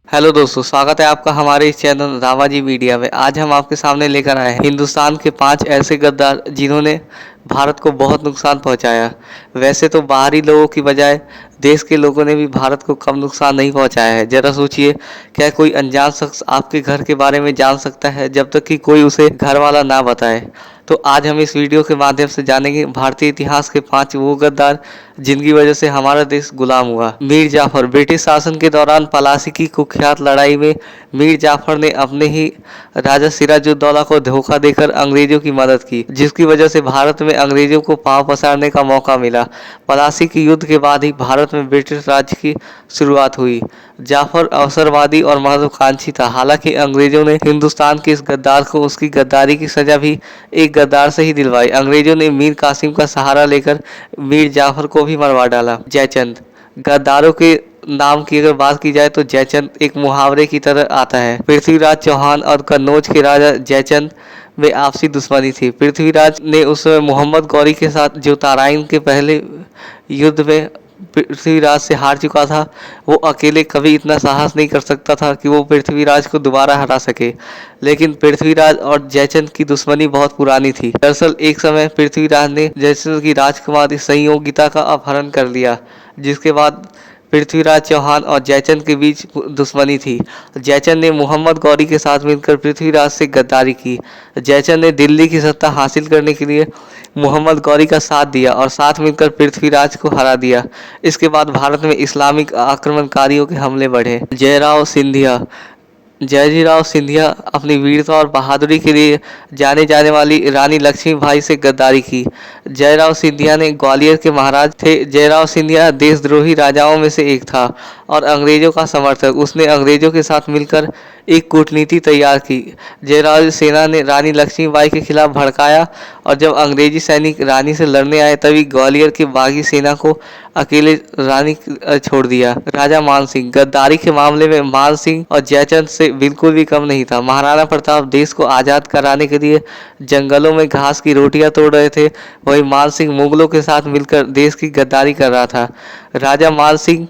Hello दोस्तों, स्वागत है आपका हमारे इस चैनल रामाजी मीडिया में। आज हम आपके सामने लेकर आए हैं हिंदुस्तान के 5 ऐसे गद्दार जिन्होंने भारत को बहुत नुकसान पहुंचाया। वैसे तो बाहरी लोगों की बजाय देश के लोगों ने भी भारत को कम नुकसान नहीं पहुंचाया है। जरा सोचिए, क्या कोई अनजान शख्स आपके घर के बारे में जान सकता है जब तक कि कोई उसे घर वाला ना बताए। तो आज हम इस वीडियो के माध्यम से जानेंगे भारतीय इतिहास के 5 वो गद्दार जिनकी वजह से हमारा देश गुलाम हुआ। मीर जाफर। ब्रिटिश शासन के दौरान पलासी की कुख्यात लड़ाई में मीर जाफर ने अपने ही राजा सिराजुद्दौला को धोखा देकर अंग्रेजों की मदद की, जिसकी वजह से भारत में अंग्रेजों को पांव पसारने का मौका मिला। पलासी के युद्ध के बाद ही भारत में ब्रिटिश राज की शुरुआत हुई। जाफर अवसरवादी और महत्वाकांक्षी था। हालांकि अंग्रेजों ने हिंदुस्तान के इस गद्दार को उसकी गद्दारी की सजा भी एक गद्दार से ही दिलवाई। अंग्रेजों ने मीर कासिम का सहारा लेकर मीर जाफर को भी मरवा डाला। जयचंद। गद्दारों के नाम की अगर बात की जाए तो जयचंद एक मुहावरे की तरह आता है। पृथ्वीराज चौहान और कन्नौज के राजा जयचंद में आपसी दुश्मनी थी। पृथ्वीराज ने उस समय मोहम्मद गौरी के साथ, जो तराइन के पहले युद्ध में पृथ्वीराज से हार चुका था, वो अकेले कभी इतना साहस नहीं कर सकता था कि वो पृथ्वीराज को दोबारा हरा सके। लेकिन पृथ्वीराज और जयचंद की दुश्मनी बहुत पुरानी थी। दरअसल एक समय पृथ्वीराज ने जयचंद की राजकुमारी संयोगिता का अपहरण कर लिया, जिसके बाद पृथ्वीराज चौहान और जयचंद के बीच दुश्मनी थी। जयचंद ने मोहम्मद गौरी के साथ मिलकर पृथ्वीराज से गद्दारी की। जयचंद ने दिल्ली की सत्ता हासिल करने के लिए मोहम्मद गौरी का साथ दिया और साथ मिलकर पृथ्वीराज को हरा दिया। इसके बाद भारत में इस्लामिक आक्रमणकारियों के हमले बढ़े। जयराव सिंधिया। जयजीराव सिंधिया अपनी वीरता और बहादुरी के लिए जाने जाने वाली रानी लक्ष्मीबाई से गद्दारी की। जयराव सिंधिया ने ग्वालियर के महाराज थे। जयराव सिंधिया देशद्रोही राजाओं में से एक था और अंग्रेजों का समर्थक। उसने अंग्रेजों के साथ मिलकर एक कूटनीति तैयार की। जयराव सेना ने रानी लक्ष्मीबाई के खिलाफ भड़काया और जब अंग्रेजी सैनिक रानी से लड़ने आए तभी ग्वालियर के बागी सेना को अकेले रानी छोड़ दिया। राजा मान सिंह। गद्दारी के मामले में मान सिंह और जयचंद से बिल्कुल भी कम नहीं था। महाराणा प्रताप देश को आज़ाद कराने के लिए जंगलों में घास की रोटियां तोड़ रहे थे, वहीं मान सिंह मुगलों के साथ मिलकर देश की गद्दारी कर रहा था। राजा मान सिंह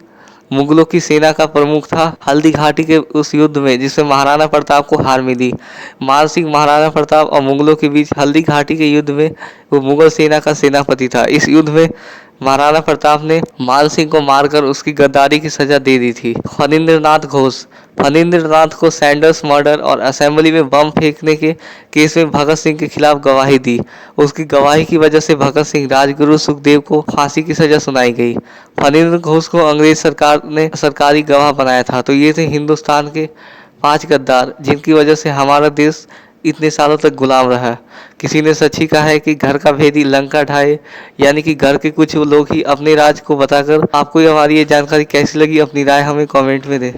मुगलों की सेना का प्रमुख था हल्दी घाटी के उस युद्ध में जिसमें महाराणा प्रताप को हार मिली। मान सिंह महाराणा प्रताप और मुगलों के बीच हल्दी घाटी के युद्ध में वो मुगल सेना का सेनापति था। इस युद्ध में महाराणा प्रताप ने मान सिंह को मारकर उसकी गद्दारी की सजा दे दी थी। फणींद्रनाथ घोष। फणींद्रनाथ को सैंडर्स मर्डर और असेंबली में बम फेंकने के केस में भगत सिंह के खिलाफ गवाही दी। उसकी गवाही की वजह से भगत सिंह, राजगुरु सुखदेव को फांसी की सजा सुनाई गई। फणींद्र घोष को अंग्रेज सरकार ने सरकारी गवाह बनाया था। तो ये थे हिंदुस्तान के 5 गद्दार जिनकी वजह से हमारा देश इतने सालों तक गुलाम रहा। किसी ने सच ही कहा है कि घर का भेदी लंका ढाए, यानी कि घर के कुछ लोग ही अपने राज को बताकर। आपको हमारी ये जानकारी कैसी लगी, अपनी राय हमें कमेंट में दें।